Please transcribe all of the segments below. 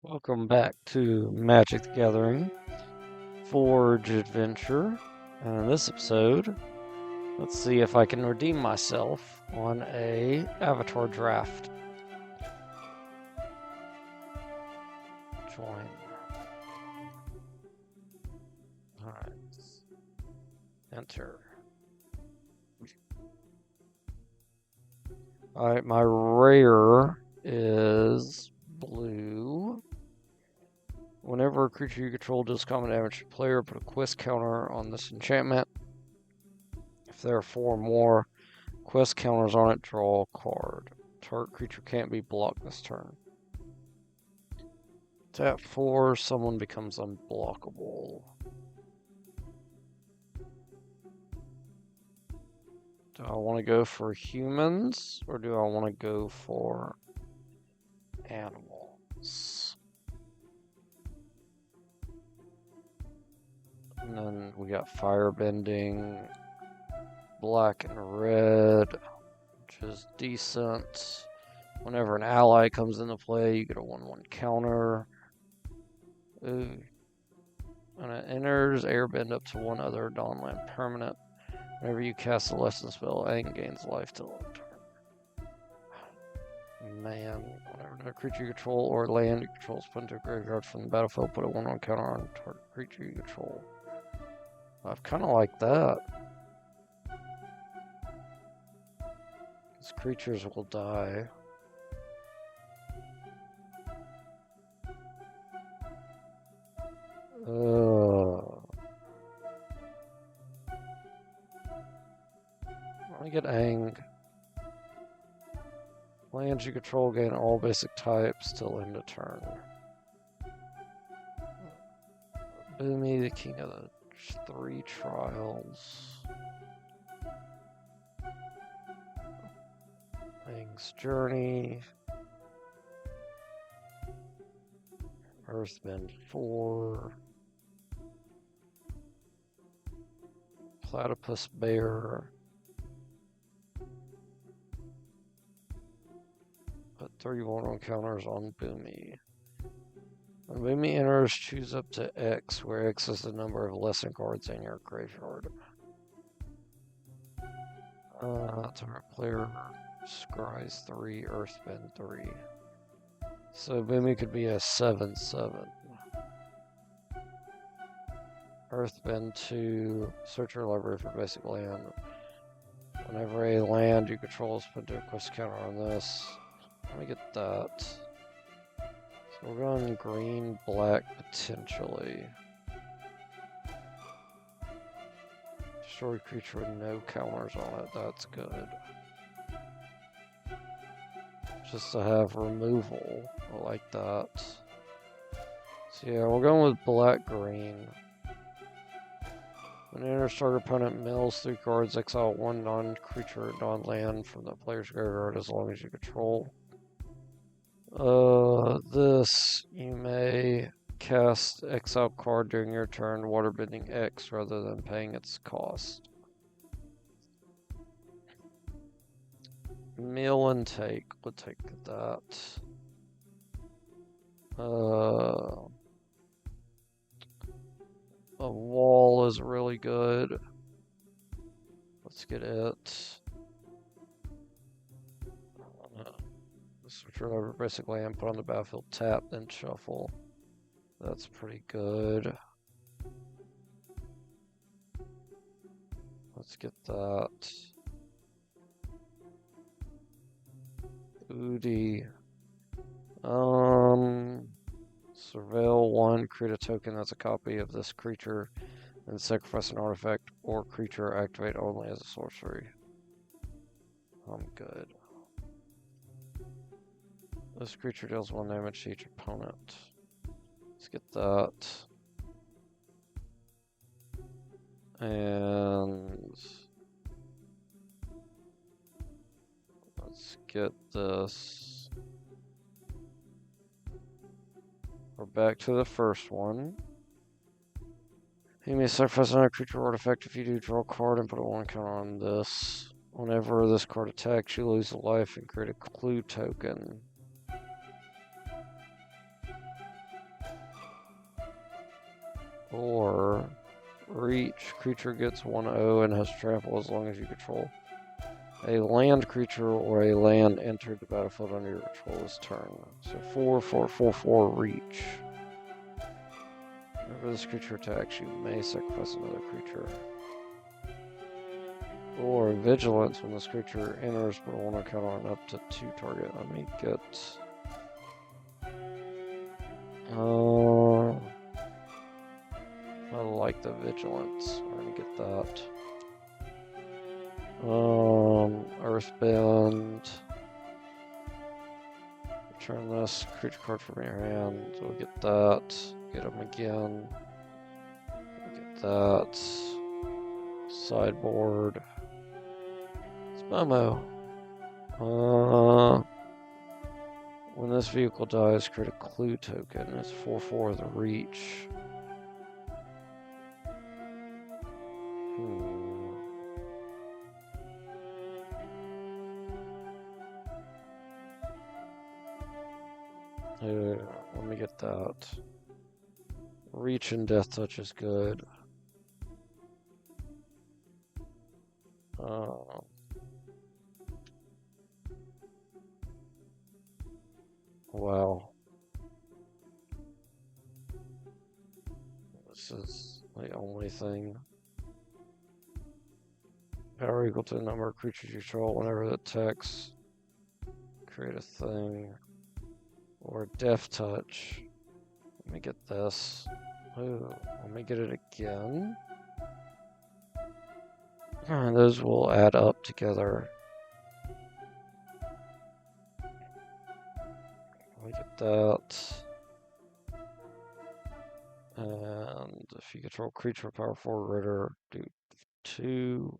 Welcome back to Magic the Gathering Forge Adventure. And in this episode, let's see if I can redeem myself on a avatar draft. Join. Alright. Enter. Alright, my rare is blue. Whenever a creature you control does common damage to a player, put a quest counter on this enchantment. If there are 4 or more quest counters on it, draw a card. Target creature can't be blocked this turn. Tap 4, someone becomes unblockable. Do I want to go for humans, or do I want to go for animals? And then we got firebending, black and red, which is decent. Whenever an ally comes into play, you get a 1/1 counter. Ooh. When it enters, airbend up to one other Dawnland permanent. Whenever you cast a lesson spell, Aang gains life till end turn. Man, whenever no creature you control or land you control is put into a graveyard from the battlefield, put a 1/1 counter on target creature you control. I've kind of like that. These creatures will die. Let me get Aang. Lands you control gain all basic types till end of turn. Boomy, the king of the 3 trials. Aang's Journey. Earthbend 4. Platypus Bear. Put 3 1/1 counters on Boomy. When Boomy enters, choose up to X, where X is the number of lesson cards in your graveyard. Target player scries 3, Earthbend 3. So Boomy could be a 7/7. Earthbend 2, search your library for basic land. Whenever a land you control is put to a quest counter on this. Let me get that. So we're going green, black, potentially. Destroy creature with no counters on it, that's good. Just to have removal, I like that. So yeah, we're going with black-green. When an enters, target opponent mills 3 cards, exile 1 non-creature non-land from the player's graveyard as long as you control. This, you may cast exile card during your turn, waterbending X rather than paying its cost. Meal intake, we'll take that. A wall is really good. Let's get it. Switch over basic land, put on the battlefield, tap, then shuffle. That's pretty good. Let's get that. Udi. Surveil 1, create a token that's a copy of this creature, and sacrifice an artifact or creature, activate only as a sorcery. I'm good. This creature deals 1 damage to each opponent. Let's get that. And let's get this. We're back to the first one. You may sacrifice another creature or artifact. If you do, draw a card and put a 1 counter on this. Whenever this card attacks, you lose a life and create a clue token. Or reach, creature gets 1/0 and has trample as long as you control a land creature or a land entered the battlefield under your control this turn. So 4/4/4/4 reach. Whenever this creature attacks, you may sacrifice another creature. Or vigilance, when this creature enters, put a 1 counter on up to 2 target. Let me get. I like the vigilance. We're gonna get that. Earthbend. Return this creature card from your hand. So we'll get that. Get him again. We'll get that. Sideboard. Spamo. When this vehicle dies, create a clue token. It's 4/4 with a reach. Let me get that. Reach and Death Touch is good. Wow. This is the only thing. Power equal to the number of creatures you control whenever it attacks. Create a thing. Or Death Touch. Let me get this. Ooh, let me get it again. And those will add up together. Let me get that. And if you control creature power 4 Ritter, do 2.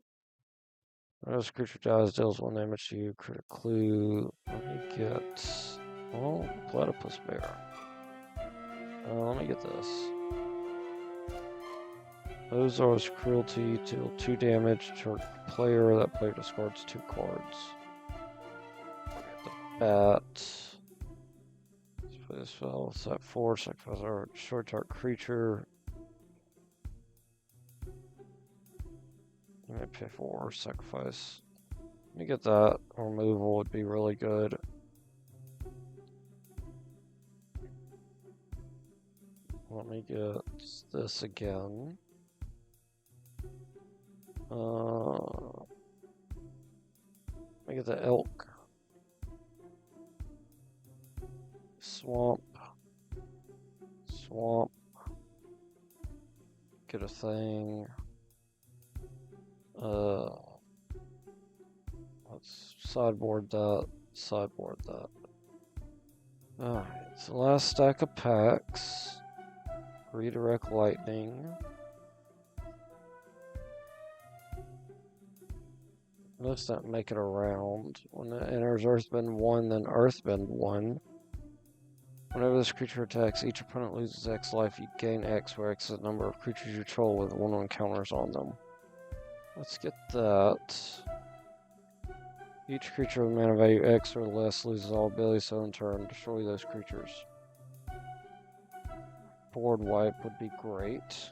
When this creature dies, deals 1 damage to you. Create a clue. Let me get. Oh, Platypus Bear. Let me get this. Ozar's Cruelty, deal 2 damage to a player. That player discards 2 cards. Get the Bat. Let's play this spell. Set 4, sacrifice our short target creature. I'm gonna pay 4, sacrifice. Let me get that. Removal would be really good. Let me get this again. Let me get the Elk. Swamp. Get a thing. Let's sideboard that. Alright, it's the last stack of packs. Redirect Lightning. Let's not make it around. When it enters Earthbend 1, then Earthbend 1. Whenever this creature attacks, each opponent loses X life. You gain X, where X is the number of creatures you control with 1/1 counters on them. Let's get that. Each creature with mana value X or less loses all abilities, so in turn, destroy those creatures. Board wipe would be great.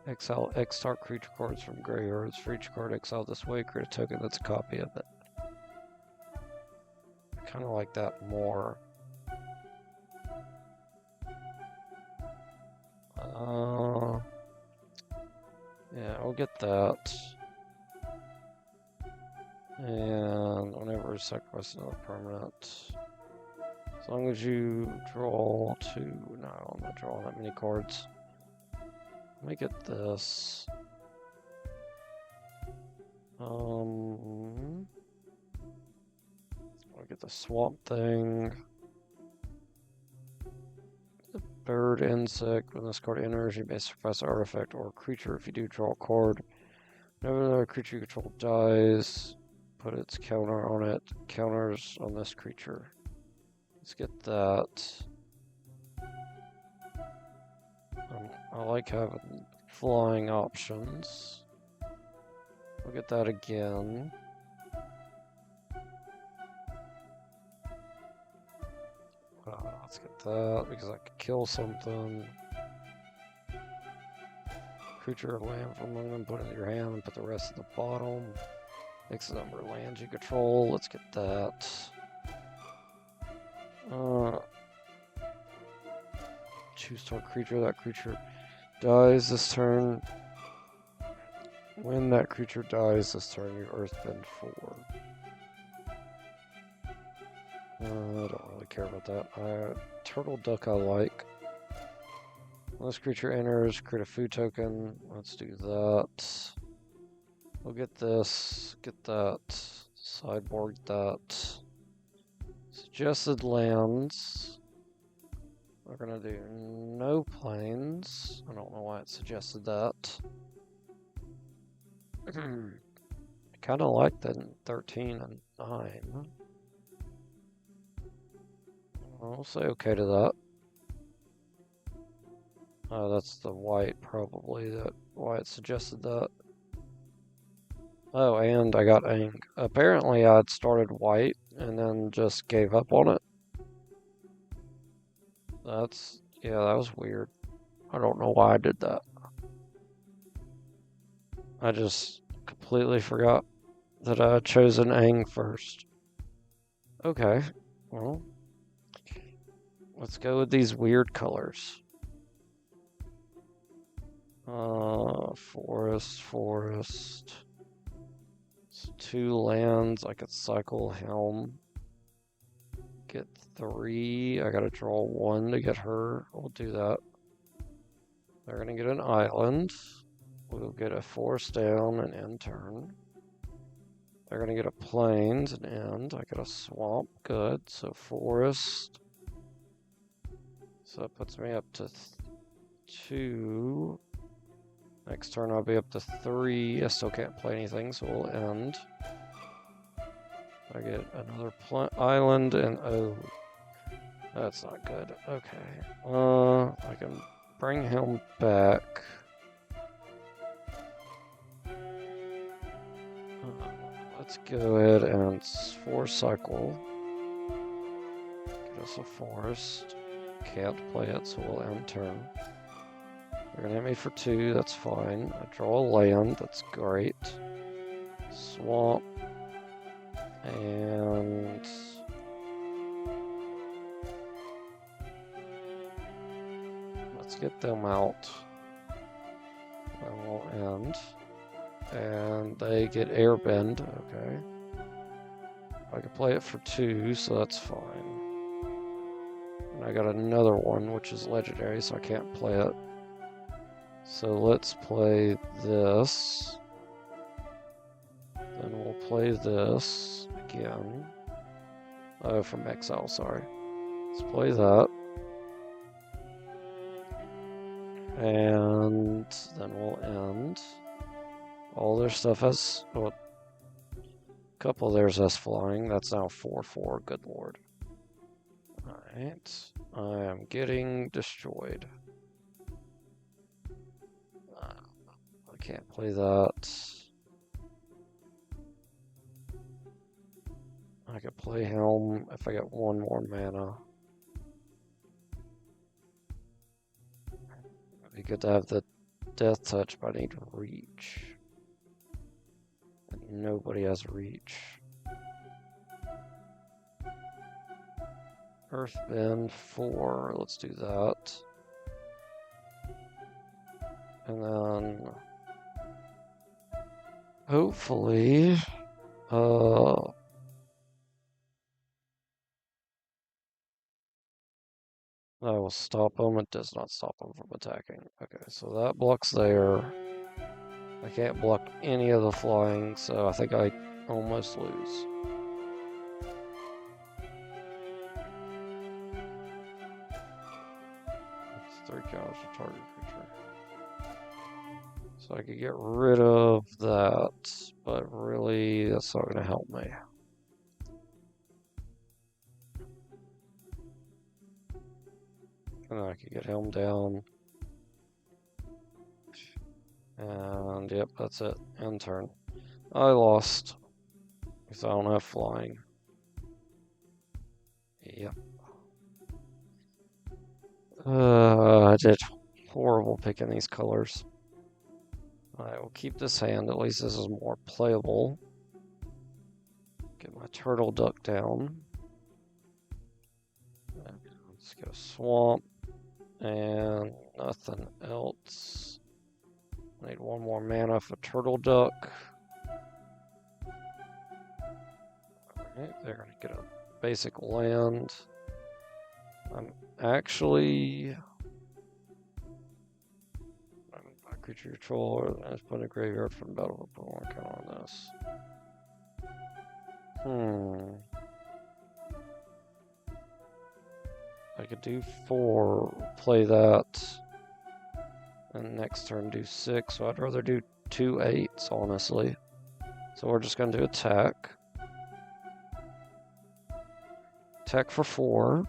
Exile X target creature cards from graveyards. For each card exiled this way, create a token that's a copy of it. I kind of like that more. Yeah, I'll get that. And whenever I sacrifice another permanent, as long as you draw 2, no, I'm not drawing that many cards. Let me get this. I'll get the Swamp Thing. The Bird Insect. When this card enters, you may sacrifice an artifact or a creature. If you do, draw a card. Whenever the creature you control dies, put its counter on it. Counters on this creature. Let's get that. I like having flying options. We'll get that again. let's get that because I could kill something. Creature or land from among them, put it in your hand and put the rest at the bottom. X number of lands you control. Let's get that. Choose target creature. That creature dies this turn. When that creature dies this turn, you earthbend 4. I don't really care about that. Turtle Duck I like. This creature enters, create a food token. Let's do that. We'll get this, get that, sideboard that. Suggested lands. We're gonna do no planes. I don't know why it suggested that. I kind of like the 13 and 9. I'll say okay to that. Oh, that's the white, probably, that why it suggested that. Oh, and I got Ang. Apparently, I'd started white and then just gave up on it. Yeah, that was weird. I don't know why I did that. I just completely forgot that I had chosen Ang first. Okay, well, let's go with these weird colors. Forest. It's 2 lands. I could cycle Helm. Get 3. I gotta draw 1 to get her. We'll do that. They're gonna get an island. We'll get a forest down and end turn. They're gonna get a plains and end. I get a swamp. Good. So forest. So that puts me up to 2. Next turn I'll be up to 3. I still can't play anything, so we'll end. I get another island and oh, that's not good. Okay. I can bring him back. Let's go ahead and force cycle. Get us a forest. Can't play it, so we'll end turn. They're gonna hit me for 2, that's fine. I draw a land, that's great. Swamp. And let's get them out. Then we'll end. And they get airbend, okay. I can play it for 2, so that's fine. And I got another one, which is legendary, so I can't play it. So let's play this. Then we'll play this again. Oh, from exile, sorry. Let's play that. And then we'll end. All their stuff has... Well, a couple of theirs has flying. That's now 4/4. Good lord. Alright. I am getting destroyed. I can't play that. I could play Helm if I get 1 more mana. It'd be good to have the Death Touch, but I need Reach. And nobody has Reach. Earthbend 4, let's do that. And then hopefully that will stop them. It does not stop them from attacking. Okay, so that blocks there. I can't block any of the flying, so I think I almost lose. It's 3 counters to target creature. So I could get rid of that, but really that's not going to help me. And then I could get Helm down. And yep, that's it. End turn. I lost. Because I don't have flying. Yep. I did horrible picking these colors. I will keep this hand, at least this is more playable. Get my turtle duck down. Let's go swamp. And nothing else. I need one more mana for turtle duck. Alright, they're gonna get a basic land. I'm actually creature control, or I just put a graveyard from battle. Put one count on this. I could do 4, play that, and next turn do 6. So I'd rather do 2 8s, honestly. So we're just gonna do attack. Attack for 4.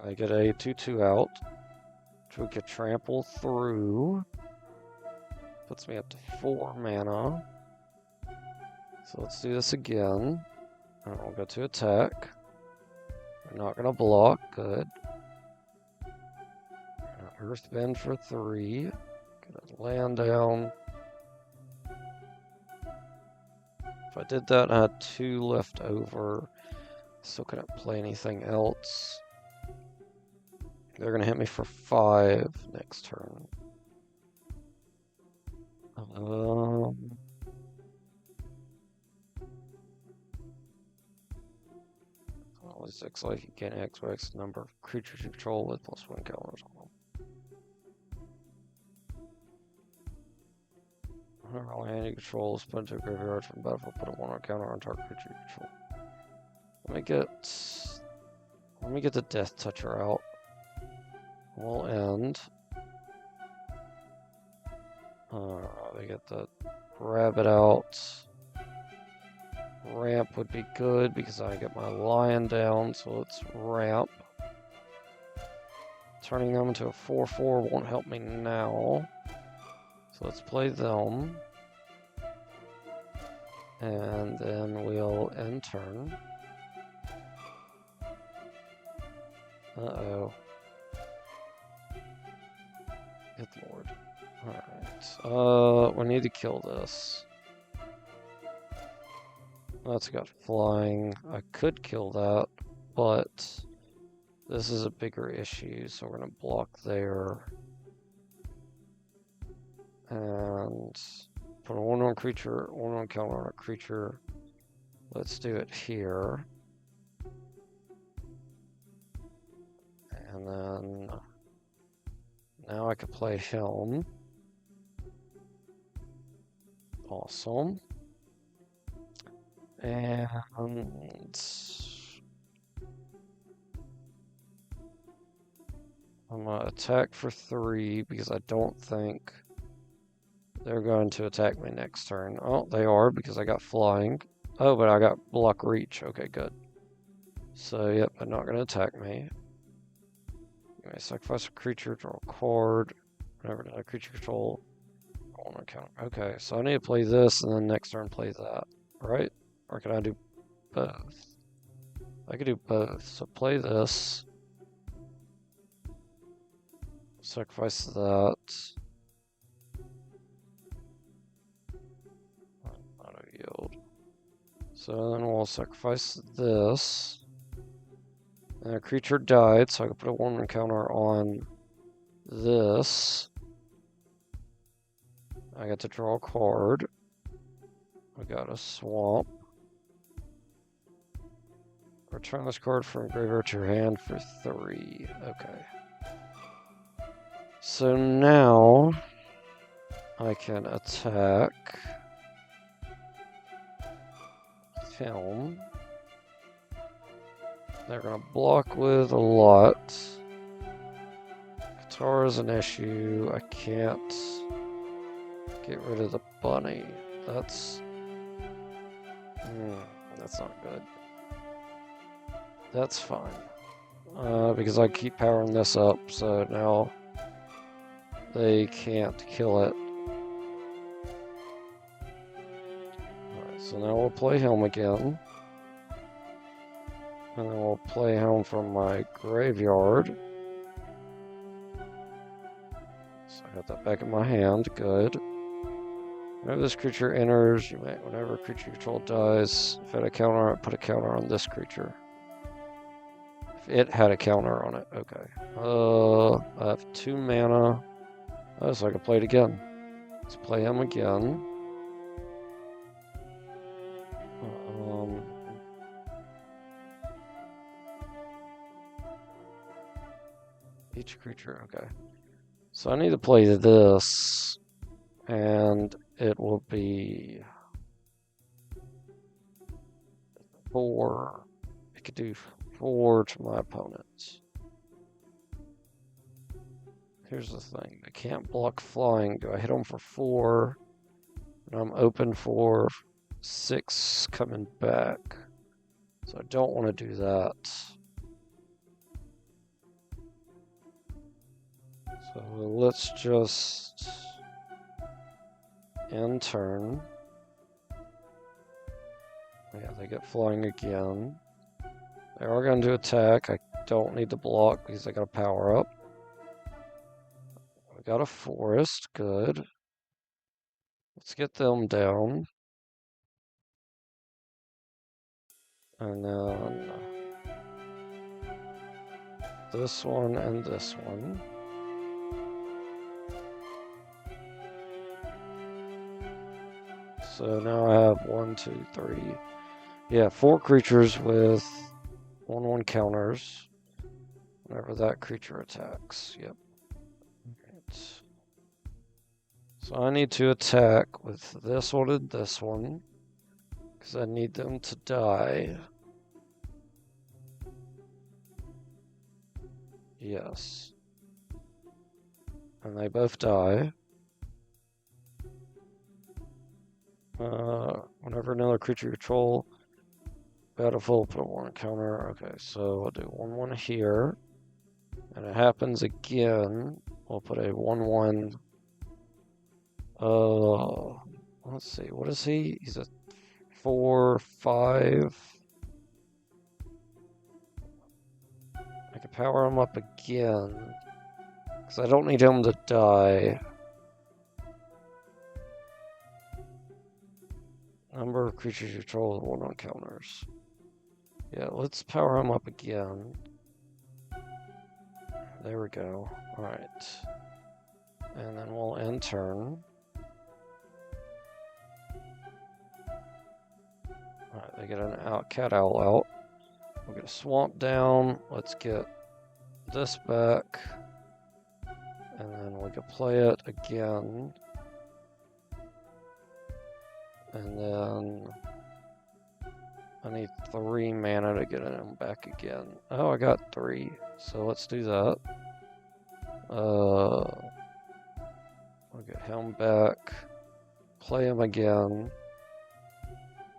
I get a 2/2 out, which we could trample through. Puts me up to 4 mana. So let's do this again. And we'll go to attack. We're not gonna block, good. Earthbend for 3. Get a land down. If I did that, I had 2 left over. Still couldn't play anything else. They're gonna hit me for 5 next turn. Always looks like you can X number of creatures you control with +1 counters on them. Whenever all hand you control is put into a graveyard from the battlefield, put a 1 counter on target creature you control. Let me get the Death Toucher out. We'll end. They get the rabbit out. Ramp would be good because I get my lion down, so let's ramp. Turning them into a 4/4 won't help me now. So let's play them. And then we'll end turn. Uh-oh. Good lord. Alright. We need to kill this. That's got flying. I could kill that, but this is a bigger issue, so we're gonna block there. And put a 1/1 creature, 1/1 counter on a creature. Let's do it here. And then now I can play Helm. Awesome. And I'm gonna attack for 3 because I don't think they're going to attack me next turn. Oh, they are because I got flying. Oh, but I got block reach. Okay, good. So, yep, they're not gonna attack me. You may sacrifice a creature, draw a card. Whenever a creature control. On account. Okay, so I need to play this and then next turn play that, right? Or can I do both? I could do both. So play this. Sacrifice that. Auto yield. So then we'll sacrifice this. And a creature died, so I can put a 1 counter on this. I get to draw a card. I got a swamp. Return this card from graveyard to your hand for 3. Okay. So now I can attack Helm. They're gonna block with a lot. Guitar is an issue. I can't get rid of the bunny. That's not good. That's fine. Because I keep powering this up, so now they can't kill it. Alright, so now we'll play Helm again. And then we'll play home from my graveyard. So I got that back in my hand, good. Whenever this creature enters, whenever a creature you control dies, if it had a counter on it, put a counter on this creature. If it had a counter on it, okay. I have 2 mana. Oh, so I can play it again. Let's play him again. Each creature, okay. So I need to play this, and it will be 4. I could do 4 to my opponents. Here's the thing, I can't block flying. Do I hit them for 4? And I'm open for 6 coming back. So I don't want to do that. So let's just end turn. Yeah, they get flying again. They are going to attack. I don't need to block because I got a power up. We got a forest, good. Let's get them down. And then this one and this one. So now I have 1, 2, 3. Yeah, 4 creatures with 1/1 counters whenever that creature attacks. Yep. Right. So I need to attack with this one and this one because I need them to die. Yes. And they both die. Whenever another creature you control, battlefield, put a 1 counter. Okay, so I'll do 1/1 here. And it happens again. We'll put a 1/1. Let's see. What is he? He's a 4, 5. I can power him up again. Because I don't need him to die. Number of creatures you control with 1/1 counters. Yeah, let's power him up again. There we go. Alright. And then we'll end turn. Alright, they get an cat owl out. We'll get a swamp down. Let's get this back. And then we can play it again. And then I need 3 mana to get him back again. Oh, I got 3. So let's do that. I'll get him back. Play him again.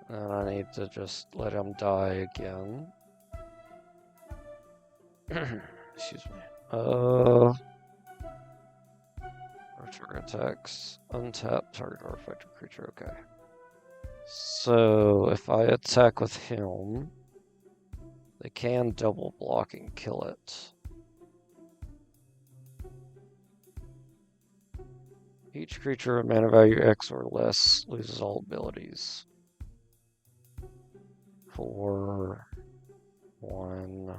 And I need to just let him die again. Excuse me. Return attacks. Untap target or affected creature. Okay. So if I attack with him, they can double block and kill it. Each creature of mana value X or less loses all abilities. 4, 1,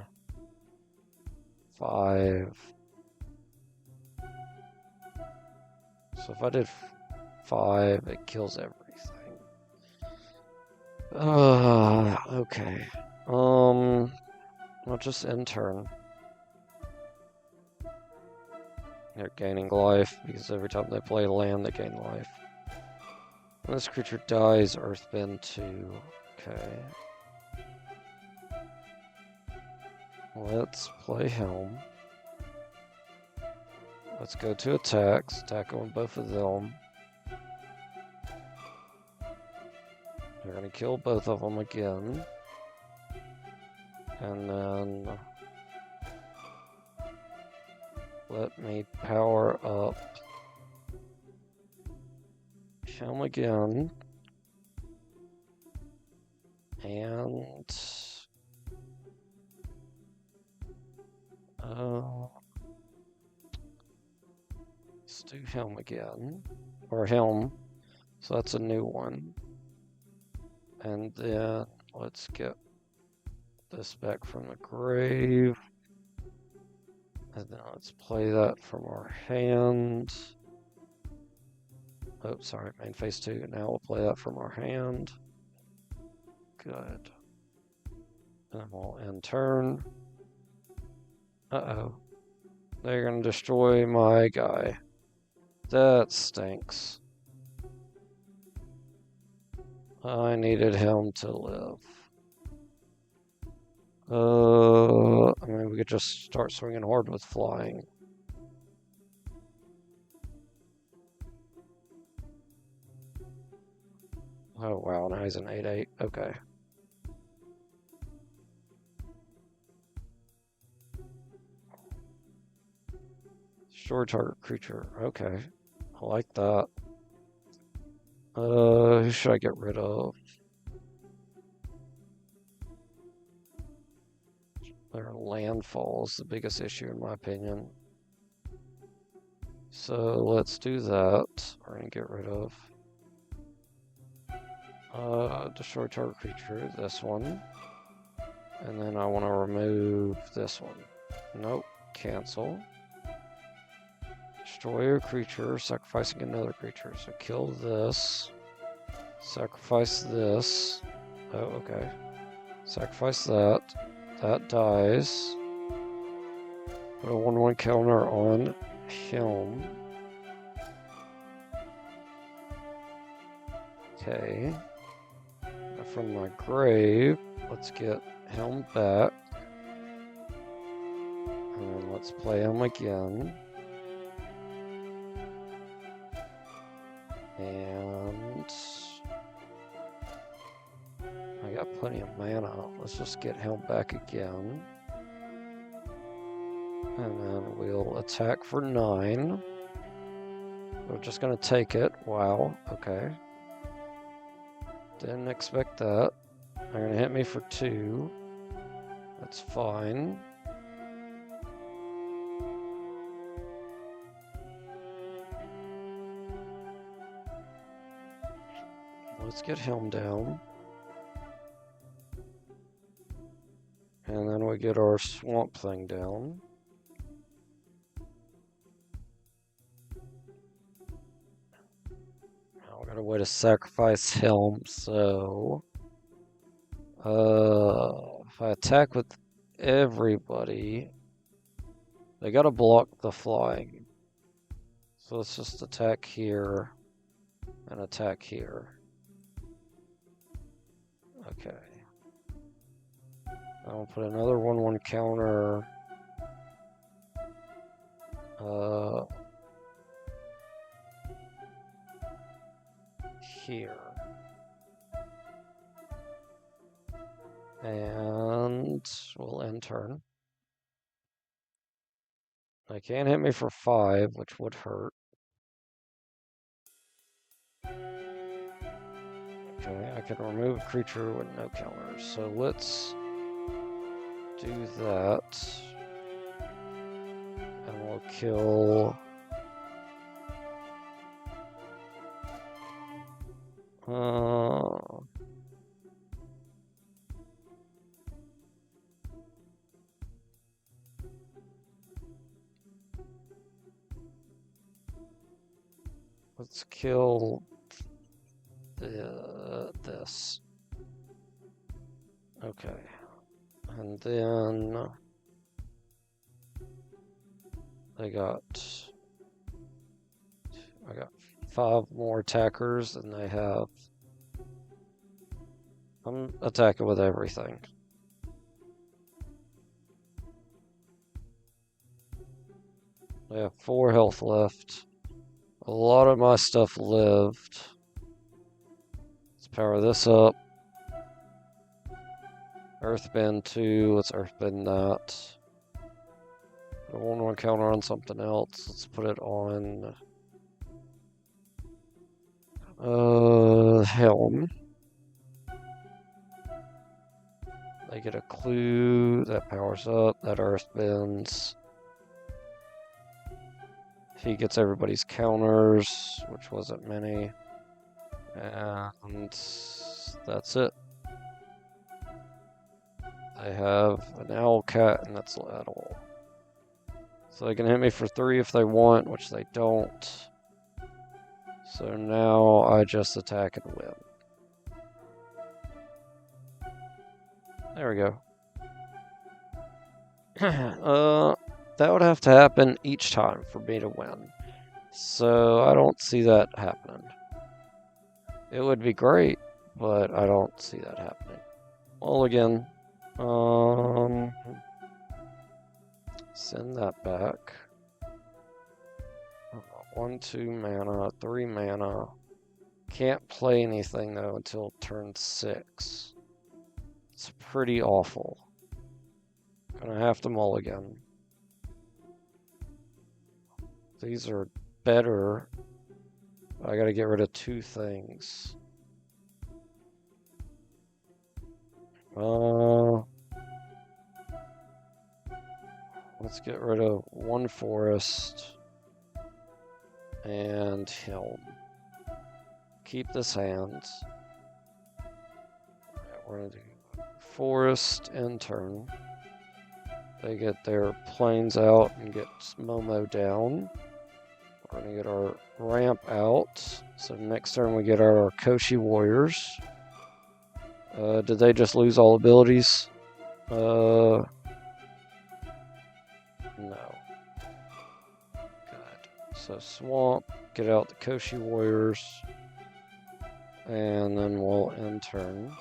5. So if I did 5, it kills everything. Okay. I'll just end turn. They're gaining life because every time they play land, they gain life. When this creature dies, Earthbend 2. Okay. Let's play Helm. Let's go to attacks. Attack on both of them. They're going to kill both of them again. And then let me power up him again. And Let's do him again. Or him. So that's a new one. And then let's get this back from the grave. And then let's play that from our hand. Oh, sorry, main phase 2. Now we'll play that from our hand. Good. And we'll end turn. Uh-oh. They're gonna destroy my guy. That stinks. I needed him to live. I mean, we could just start swinging hard with flying. Oh, wow, now he's an 8/8. Okay. Destroy target creature. Okay. I like that. Who should I get rid of? Their landfall is the biggest issue in my opinion. So let's do that. We're gonna get rid of destroy target creature, this one. And then I want to remove this one. Nope, cancel. Destroy a creature, sacrificing another creature. So kill this. Sacrifice this. Oh, okay. Sacrifice that. That dies. Put a 1/1 counter on him. Okay. Now from my grave, let's get him back. And then let's play him again. And I got plenty of mana. Let's just get him back again. And then we'll attack for 9. We're just gonna take it. Wow, okay. Didn't expect that. They're gonna hit me for 2. That's fine. Let's get him down. And then we get our swamp thing down. Now we got a way to sacrifice him, so if I attack with everybody, they gotta block the flying. So let's just attack here and attack here. Okay. I'll put another 1/1 counter. Here. And we'll end turn. They can't hit me for 5, which would hurt. Okay, I can remove a creature with no counters. So let's do that. And we'll kill... let's kill this. Okay. And then I got 5 more attackers, and they have... I'm attacking with everything. They have 4 health left. A lot of my stuff lived. Let's power this up. Earthbend 2. Let's earthbend that. Put a 1/1 counter on something else. Let's put it on... Helm. They get a clue. That powers up. That earthbends. He gets everybody's counters, which wasn't many. And that's it. They have an owl cat, and that's at all. So they can hit me for 3 if they want, which they don't. So now I just attack and win. There we go. That would have to happen each time for me to win. So I don't see that happening. It would be great, but I don't see that happening. Mulligan. Send that back. 1, 2 mana, 3 mana. Can't play anything though until turn 6. It's pretty awful. Gonna have to mulligan. These are better. I gotta get rid of 2 things. Let's get rid of 1 forest and Helm. Keep this hand. Alright, we're gonna do forest in turn. They get their planes out and get Momo down. We're gonna get our ramp out. So next turn we get our Koshi warriors. Did they just lose all abilities? No. Good. So swamp, get out the Koshi warriors. And then we'll end turn.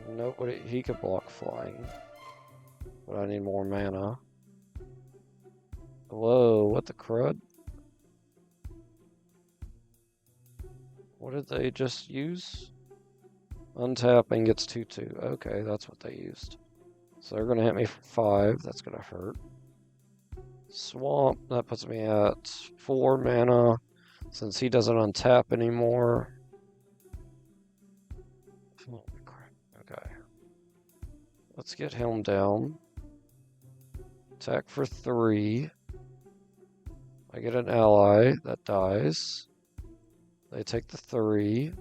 Nobody, he could block flying. But I need more mana. Whoa, what the crud? What did they just use? Untapping gets 2/2. Okay, that's what they used. So they're gonna hit me for 5. That's gonna hurt. Swamp, that puts me at 4 mana. Since he doesn't untap anymore. Holy crap. Okay. Let's get him down. Attack for 3. I get an ally that dies. They take the 3.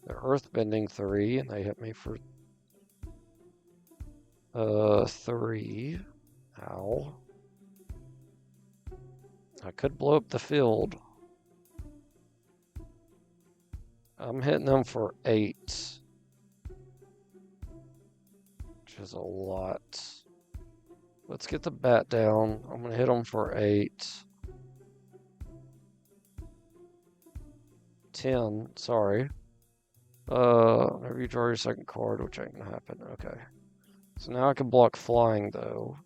They're earthbending 3, and they hit me for 3. Ow. I could blow up the field. I'm hitting them for 8. Which is a lot. Let's get the bat down. I'm going to hit them for 8. 10, sorry. Whenever you draw your second card, which ain't gonna happen. Okay. So now I can block flying, though.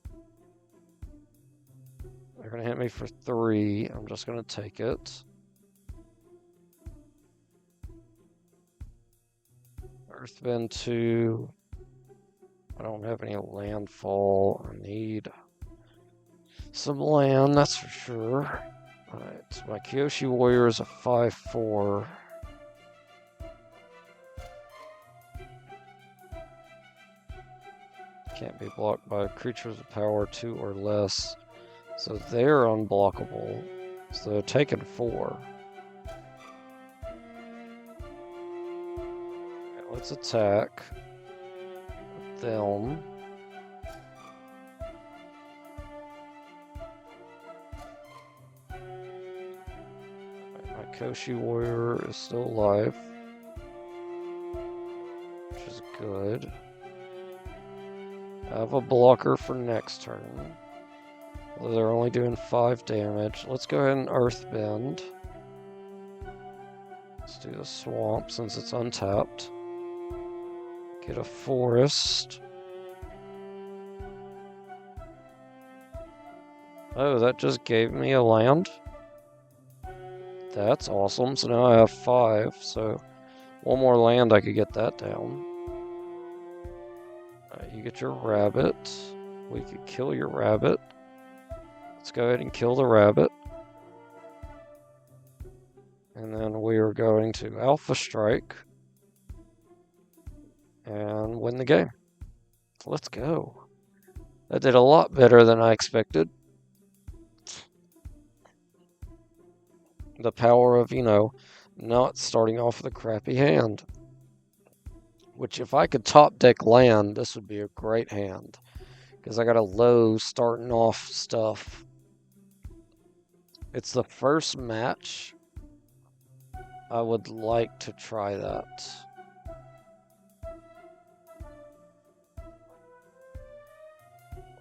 They're gonna hit me for 3. I'm just gonna take it. Earthbend 2. I don't have any landfall. I need some land, that's for sure. Alright, my Kyoshi Warrior is a 5/4. Can't be blocked by creatures of power 2 or less. So they're unblockable. So they're taking 4. Okay, let's attack them. My Koshi Warrior is still alive, which is good. I have a blocker for next turn. Although they're only doing 5 damage. Let's go ahead and Earthbend. Let's do the swamp since it's untapped. Get a forest. Oh, that just gave me a land? That's awesome. So now I have 5. So 1 more land, I could get that down. You get your rabbit. We could kill your rabbit. Let's go ahead and kill the rabbit. And then we are going to Alpha Strike and win the game. Let's go. That did a lot better than I expected. The power of, not starting off with a crappy hand. Which, if I could top deck land, this would be a great hand. Because I got a low starting off stuff. It's the first match. I would like to try that.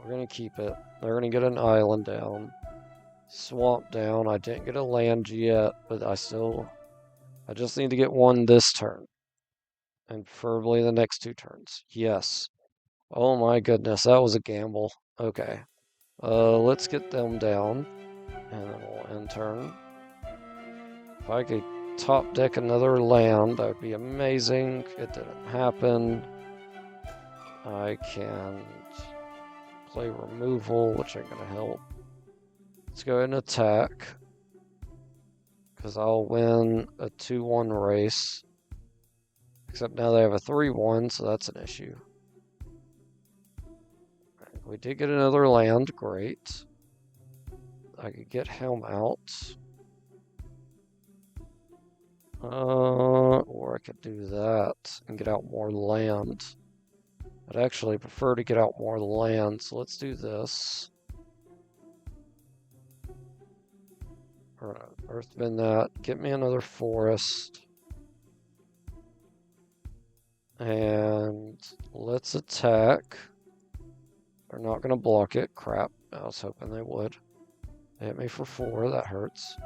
We're going to keep it. They're going to get an island down. Swamp down. I didn't get a land yet, but I just need to get one this turn. And preferably the next 2 turns. Yes. Oh my goodness, that was a gamble. Okay. Let's get them down. And then we'll end turn. If I could top deck another land, that would be amazing. It didn't happen. I can play removal, which ain't gonna help. Let's go ahead and attack. Because I'll win a 2-1 race. Except now they have a 3-1, so that's an issue. We did get another land, great. I could get Helm out. Or I could do that and get out more land. I'd actually prefer to get out more land, so let's do this. Earthbend that. Get me another forest. And let's attack. They're not going to block it. Crap. I was hoping they would. They hit me for 4. That hurts.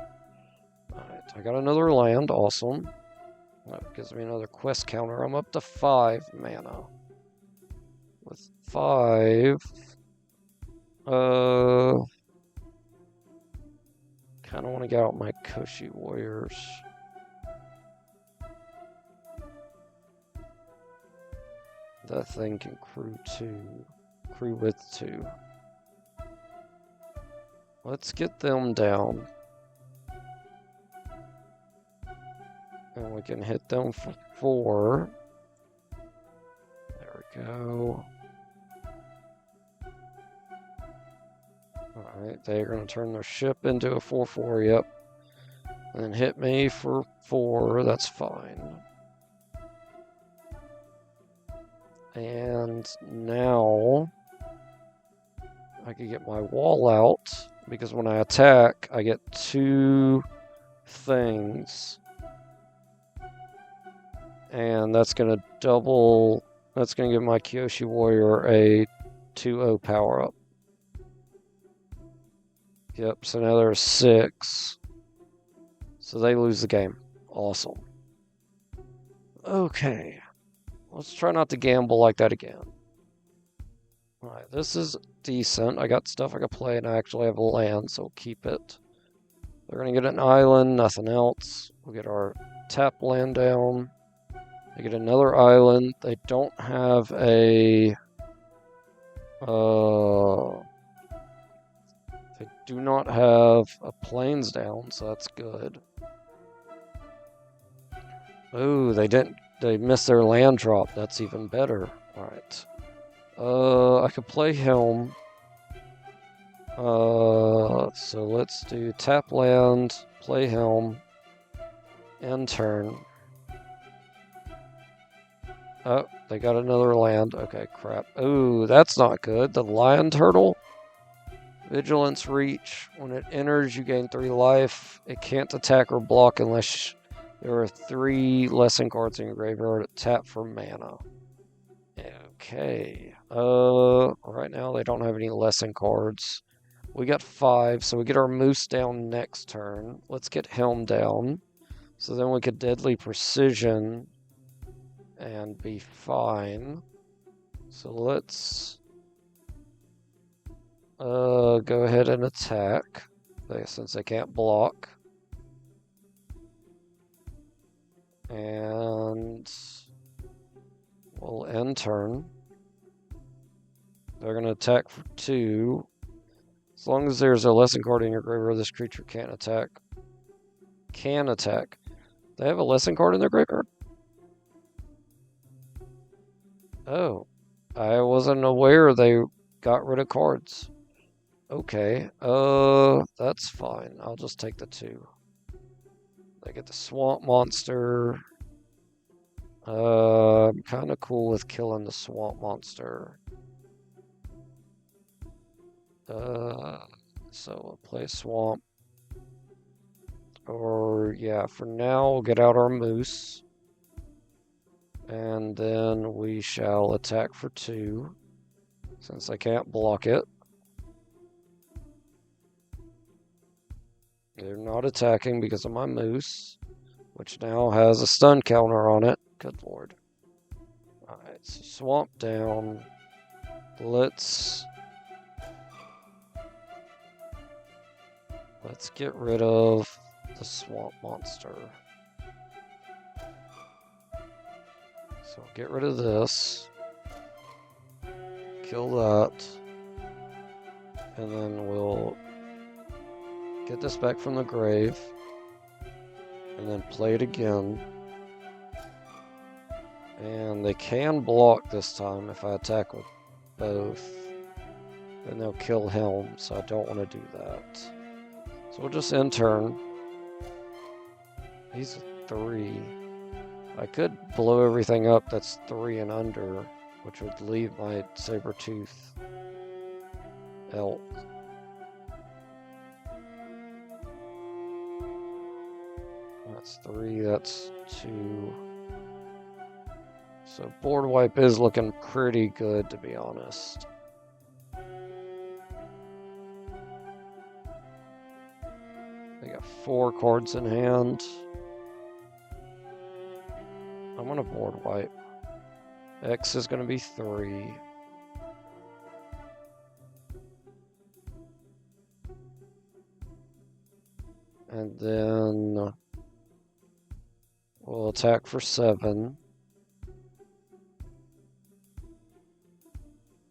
Alright, I got another land. Awesome. That gives me another quest counter. I'm up to 5 mana. With 5... kind of want to get out my Koshi Warriors. That thing can crew with 2. Let's get them down. And we can hit them for 4. There we go. Alright, they're going to turn their ship into a 4-4, yep. And then hit me for 4, that's fine. And now I can get my wall out, because when I attack, I get 2 things. And that's going to that's going to give my Kyoshi Warrior a 2-0 power up. Yep, so now there's 6. So they lose the game. Awesome. Okay. Let's try not to gamble like that again. Alright, this is decent. I got stuff I can play, and I actually have a land, so we'll keep it. They're going to get an island, nothing else. We'll get our tap land down. They get another island. They don't have a... They do not have a plains down, so that's good. Oh, they missed their land drop. That's even better. Alright. I could play Helm. So let's do tap land, play Helm, end turn. Oh, they got another land. Okay, crap. Oh, that's not good. The lion turtle. Vigilance reach. When it enters, you gain 3 life. It can't attack or block unless there are 3 lesson cards in your graveyard. Tap for mana. Okay. Right now they don't have any lesson cards. We got 5, so we get our moose down next turn. Let's get Helm down. So then we could Deadly Precision and be fine. So let's go ahead and attack, since they can't block. And we'll end turn. They're going to attack for 2. As long as there's a lesson card in your graveyard, this creature can't attack. Can attack. They have a lesson card in their graveyard? Oh. I wasn't aware they got rid of cards. Okay. That's fine. I'll just take the 2. They get the swamp monster. I'm kind of cool with killing the swamp monster. So we'll play swamp. Or, yeah, for now, we'll get out our moose. And then we shall attack for 2, since I can't block it. They're not attacking because of my moose, which now has a stun counter on it. Good lord. Alright, so swamp down. Let's get rid of the swamp monster. So get rid of this. Kill that. And then we'll get this back from the grave. And then play it again. And they can block this time if I attack with both. Then they'll kill him, so I don't want to do that. So we'll just end turn. He's a 3. I could blow everything up that's 3 and under, which would leave my saber-tooth elk. That's 3, that's 2. So board wipe is looking pretty good, to be honest. They got 4 cards in hand. I'm gonna board wipe. X is gonna be 3. And then we'll attack for 7.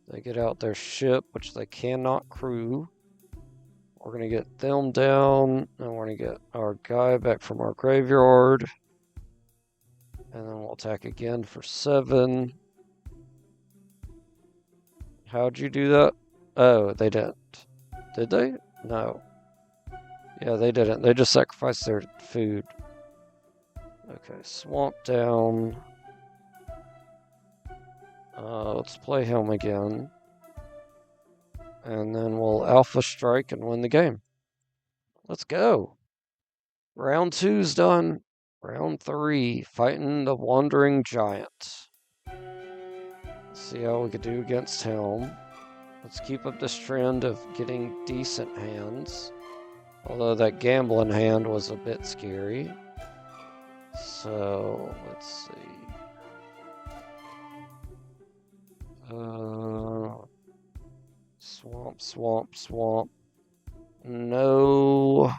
They get out their ship, which they cannot crew. We're going to get them down, and we're going to get our guy back from our graveyard. And then we'll attack again for 7. How'd you do that? Oh, they didn't. Did they? No. Yeah, they didn't. They just sacrificed their food. Okay, swamp down. Let's play him again. And then we'll alpha strike and win the game. Let's go. Round 2's done. Round 3, fighting the Wandering Giant. Let's see how we could do against him. Let's keep up this trend of getting decent hands. Although that gambling hand was a bit scary. So, let's see. Swamp, swamp, swamp. No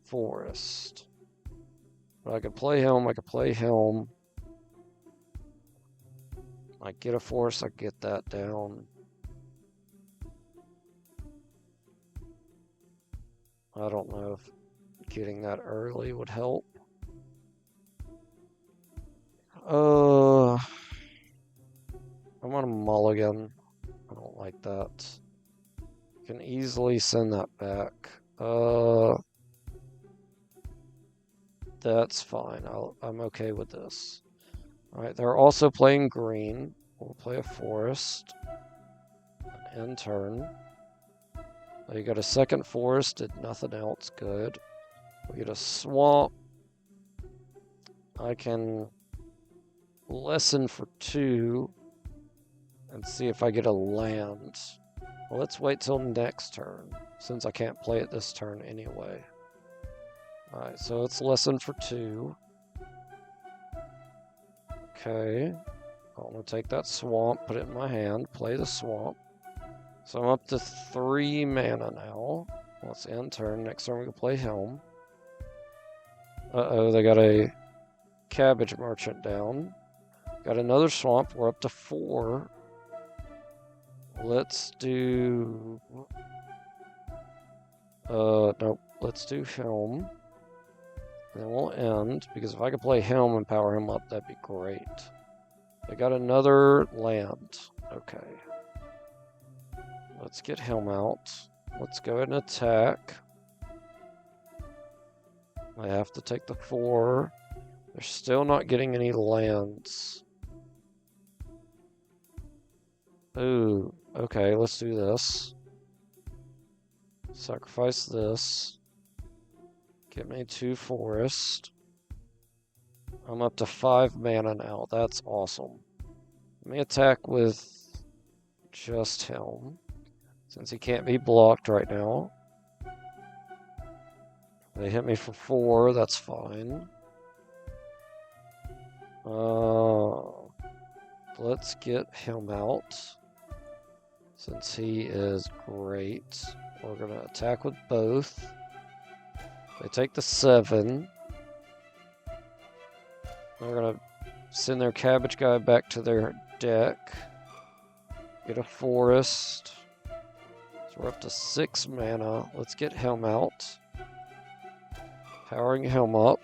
forest. But I could play him, I could play him. I get a forest, I get that down. I don't know if getting that early would help. I'm gonna mulligan. I don't like that. Can easily send that back. That's fine. I'm okay with this. Alright, they're also playing green. We'll play a forest. End turn. You got a second forest, did nothing else good. We get a swamp. I can lessen for 2 and see if I get a land. Well, let's wait till next turn, since I can't play it this turn anyway. Alright, so let's lessen for 2. Okay. I want to take that swamp, put it in my hand, play the swamp. So I'm up to 3 mana now. Let's end turn. Next turn we can play Helm. Uh-oh, they got a cabbage merchant down. Got another swamp. We're up to 4. Let's do... nope. Let's do Helm. And then we'll end, because if I could play Helm and power him up, that'd be great. They got another land. Okay. Let's get Helm out. Let's go ahead and attack. I have to take the 4. They're still not getting any lands. Ooh, okay, let's do this. Sacrifice this. Get me 2 forest. I'm up to 5 mana now. That's awesome. Let me attack with just him, since he can't be blocked right now. They hit me for 4, that's fine. Let's get him out, since he is great. We're gonna attack with both. They take the 7. They're gonna send their cabbage guy back to their deck. Get a forest. So we're up to 6 mana. Let's get him out. Powering him up.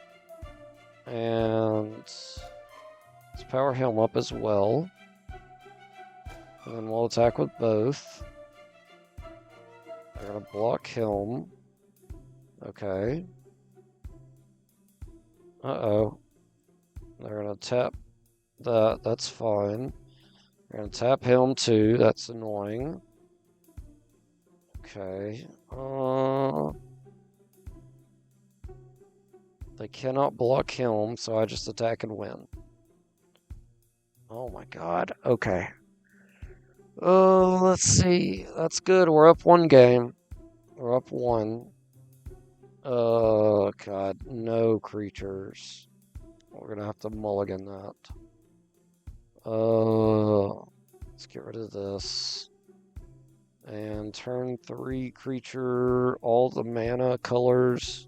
And let's power him up as well. And then we'll attack with both. They're gonna block him. Okay. Uh-oh. They're gonna tap that. That's fine. They're gonna tap him too. That's annoying. Okay. They cannot block him, so I just attack and win. Oh my god. Okay. Oh, let's see. That's good. We're up 1 game. We're up 1. Oh god. No creatures. We're gonna have to mulligan that. Let's get rid of this. And turn 3 creature, all the mana colors.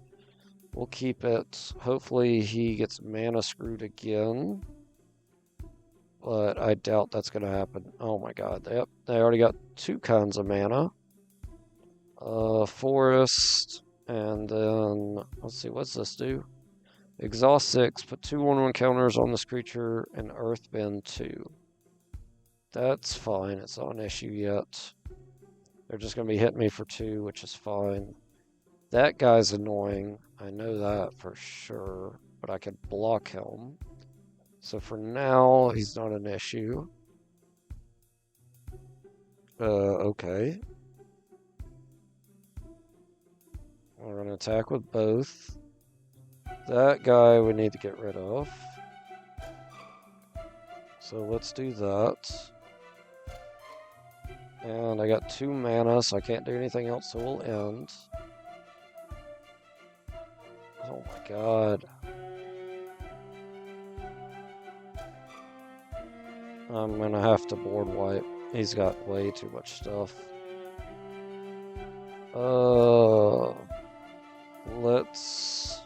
We'll keep it. Hopefully he gets mana screwed again. But I doubt that's going to happen. Oh my god. Yep, they already got 2 kinds of mana. Forest. And then, let's see, what's this do? Exhaust 6. Put 2 1/1 counters on this creature and Earthbend 2. That's fine. It's not an issue yet. They're just going to be hitting me for 2, which is fine. That guy's annoying. I know that for sure. But I could block him. So for now, he's not an issue. Okay. We're going to attack with both. That guy we need to get rid of. So let's do that. And I got 2 mana, so I can't do anything else, so we'll end. Oh my god. I'm gonna have to board wipe. He's got way too much stuff. Let's...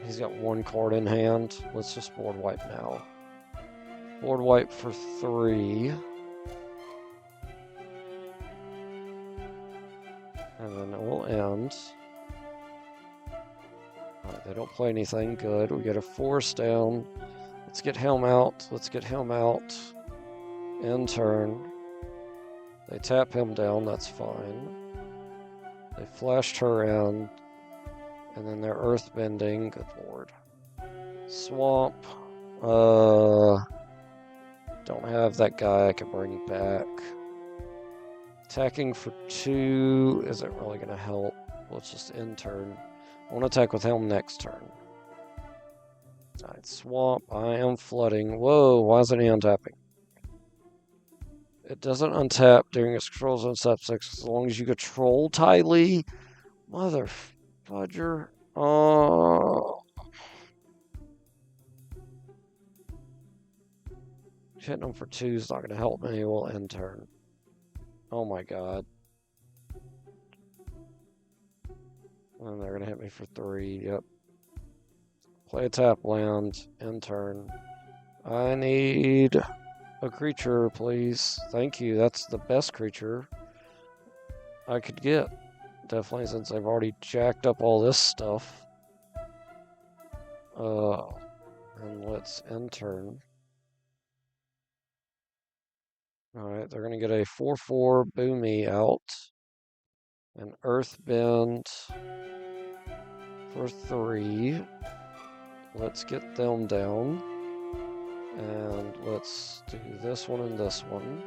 He's got 1 card in hand. Let's just board wipe now. Board wipe for 3. And then it will end. Alright, they don't play anything good. We get a force down. Let's get him out. Let's get him out. End turn. They tap him down. That's fine. They flashed her in. And then they're earthbending. Good lord. Swamp. Don't have that guy I can bring back. Attacking for 2 isn't really going to help. Let's just end turn. I want to attack with him next turn. Alright, swamp. I am flooding. Whoa, why isn't he untapping? It doesn't untap during its control zone step 6 as long as you control Ty Mother fudger. Oh. Hitting him for 2 is not going to help me. We'll end turn. Oh my god. And they're going to hit me for 3. Yep. Play a tap land. End turn. I need a creature, please. Thank you. That's the best creature I could get. Definitely, since I've already jacked up all this stuff. And let's end turn. Alright, they're going to get a 4/4 Boomy out. An Earthbend. for 3. Let's get them down. And let's do this one and this one.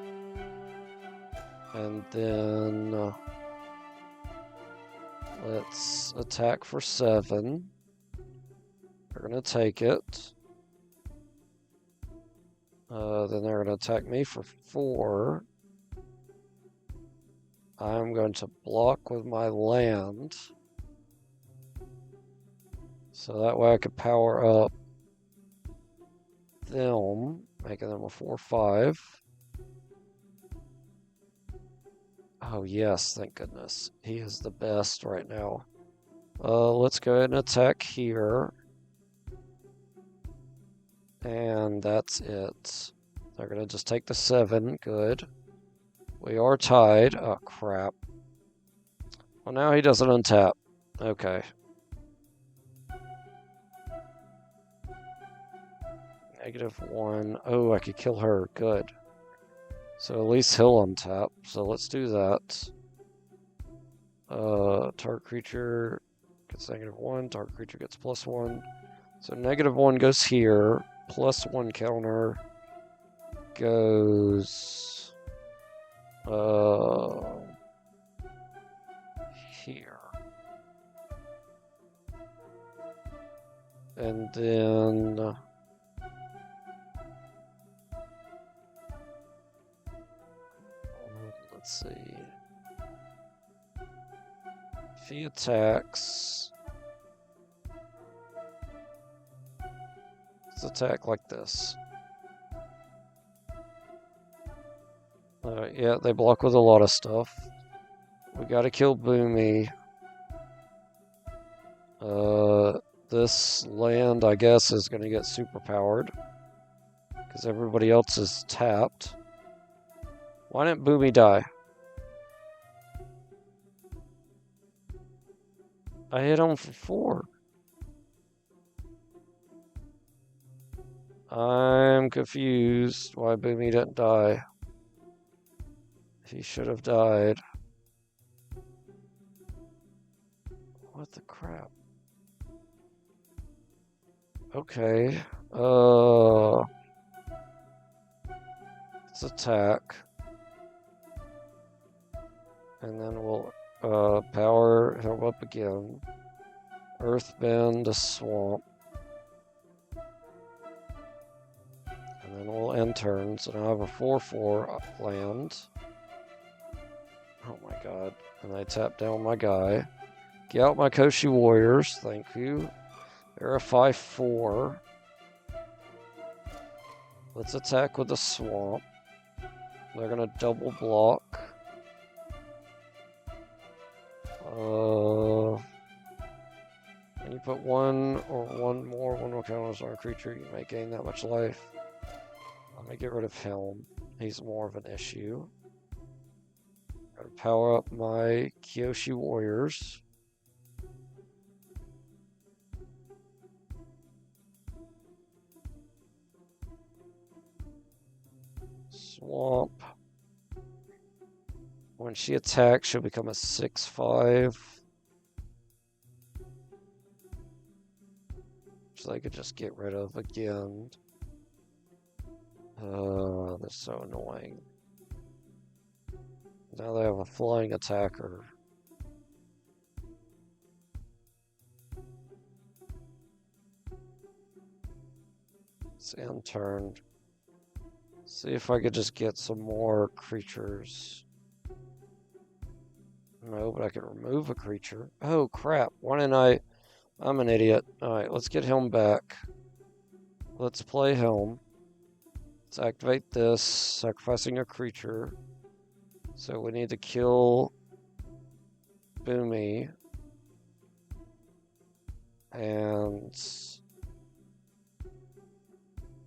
And then let's attack for 7. They're going to take it. Then they're going to attack me for 4. I'm going to block with my land. So that way I could power up them, making them a 4/5. Oh yes, thank goodness. He is the best right now. Let's go ahead and attack here. And that's it. They're going to just take the 7. Good. We are tied. Oh, crap. Well, now he doesn't untap. Okay. -1. Oh, I could kill her. Good. So at least he'll untap. So let's do that. Target creature gets -1. Target creature gets +1. So -1 goes here. +1 counter goes here. And then let's see. If he attacks, let's attack like this. Yeah, they block with a lot of stuff. We gotta kill Boomy. This land, I guess, is gonna get super powered. Because everybody else is tapped. Why didn't Boomy die? I hit him for 4. I'm confused why Boomy didn't die. He should have died. What the crap? Okay. Let's attack. And then we'll power him up again. Earthbend to swamp. And then we'll end turn. So now I have a 4/4 land. Oh my god. And I tap down my guy. Get out my Koshi Warriors. Thank you. They're a 5/4. Let's attack with the swamp. They're gonna double block. And you put one more counters on a creature, you may gain that much life. I'm gonna get rid of him. He's more of an issue. Gotta power up my Kyoshi Warriors. Swamp. When she attacks, she'll become a 6/5. So I could just get rid of again. That's so annoying. Now they have a flying attacker. It's end turn. See if I could just get some more creatures. No, but I can remove a creature. Oh crap, why didn't I? I'm an idiot. Alright, let's get him back. Let's play him. Let's activate this, sacrificing a creature. So we need to kill Boomy. And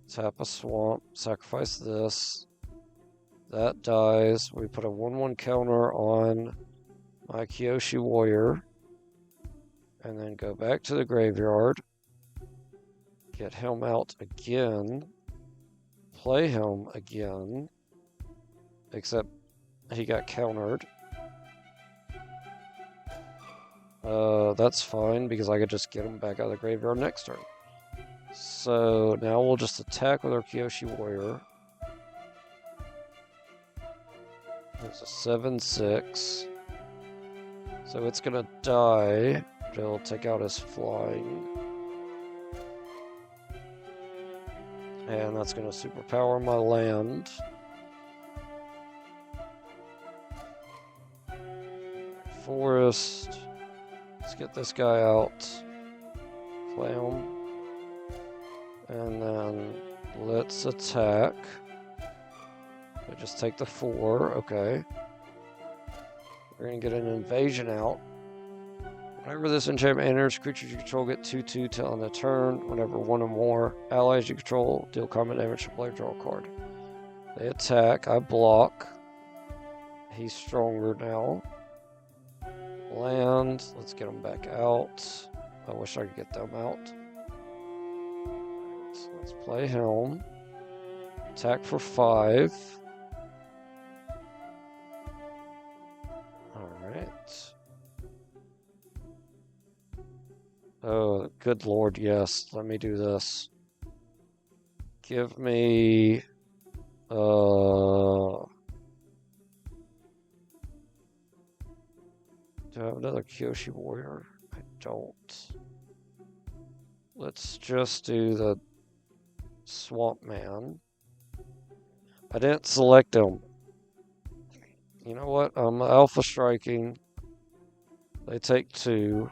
tap a swamp, sacrifice this. That dies. We put a 1/1 counter on my Kyoshi Warrior. And then go back to the graveyard. Get him out again. Play him again. Except he got countered. That's fine because I could just get them back out of the graveyard next turn. So now we'll just attack with our Kyoshi Warrior. There's a 7/6. So it's gonna die. It'll take out his flying. And that's gonna superpower my land. Forest. Let's get this guy out. Play him. And then let's attack. I just take the 4, okay. We're gonna get an invasion out. Whenever this enchantment enters, creatures you control get 2/2 till end of turn. Whenever one or more allies you control deal combat damage to player, draw a card. They attack, I block. He's stronger now. Land, let's get them back out. I wish I could get them out. So let's play him. Attack for 5. Alright. Oh, good lord, yes. Let me do this. Give me... Do I have another Kyoshi Warrior? I don't. Let's just do the Swamp Man. I didn't select him. You know what? I'm Alpha Striking. They take 2.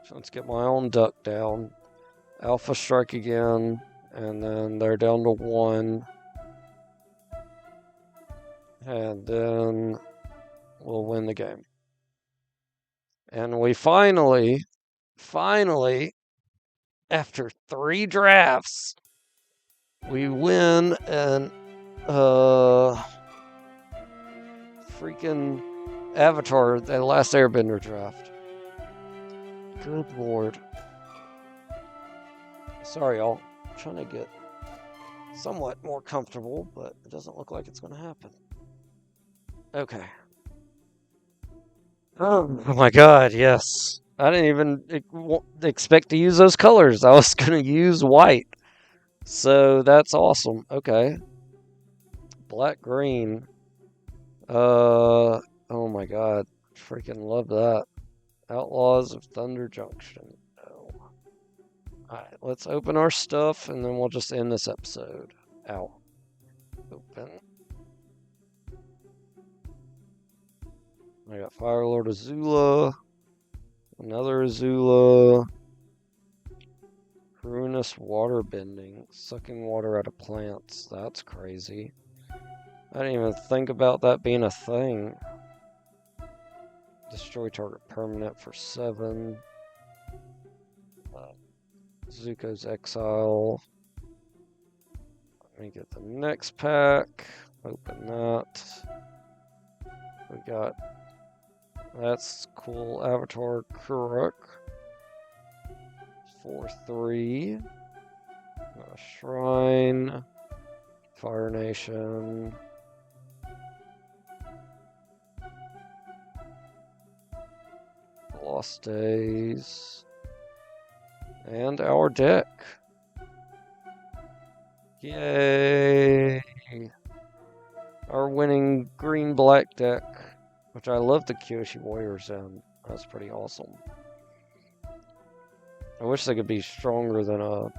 So let's get my own duck down. Alpha Strike again. And then they're down to 1. And then we'll win the game. And we finally, after 3 drafts, we win an freaking Avatar, the last Airbender draft. Good lord. Sorry, y'all. I'm trying to get somewhat more comfortable, but it doesn't look like it's going to happen. Okay. Oh my god, yes. I didn't even expect to use those colors. I was going to use white. So that's awesome. Okay. Black green. Oh my god. Freaking love that. Outlaws of Thunder Junction. No. Alright, let's open our stuff and then we'll just end this episode. Ow. Open. I got Firelord Azula. Another Azula. Ruinous water bending. Sucking water out of plants. That's crazy. I didn't even think about that being a thing. Destroy target permanent for 7. Zuko's Exile. Let me get the next pack. Open that. We got... That's cool. Avatar Kuruk. 4/3. Shrine. Fire Nation. Lost Days. And our deck. Yay! Our winning green-black deck. Which I love the Kyoshi Warriors in. That's pretty awesome. I wish they could be stronger than a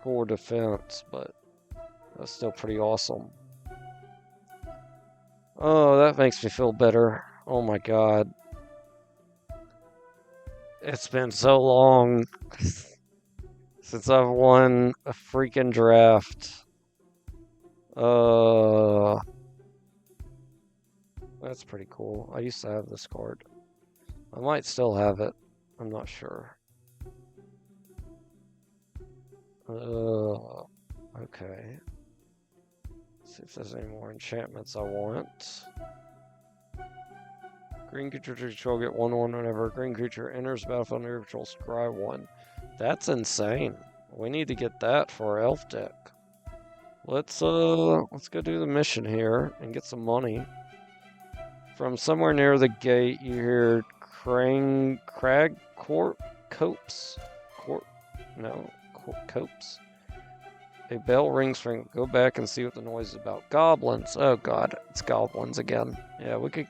core defense, but that's still pretty awesome. Oh, that makes me feel better. Oh my god. It's been so long since I've won a freaking draft. That's pretty cool. I used to have this card. I might still have it. I'm not sure. Okay. Let's see if there's any more enchantments I want. Green creature to control get 1/1 whenever a green creature enters the battlefield under your control, scry 1. That's insane. We need to get that for our elf deck. let's go do the mission here and get some money. From somewhere near the gate, you hear crag copes, no, copes. A bell rings from. Go back and see what the noise is about. Goblins. Oh god, it's goblins again. Yeah, we could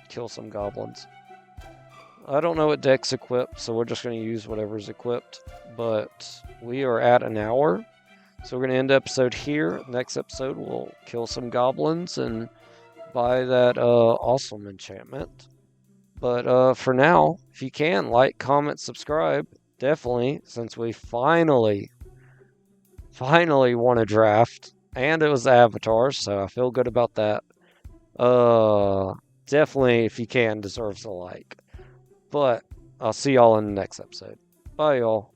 kill some goblins. I don't know what deck's equipped, so we're just going to use whatever's equipped. But we are at an hour, so we're going to end the episode here. Next episode, we'll kill some goblins and buy that awesome enchantment. But for now, if you can, like, comment, subscribe. Definitely, since we finally won a draft. And it was the Avatar, so I feel good about that. Definitely, if you can, deserves a like. But I'll see y'all in the next episode. Bye, y'all.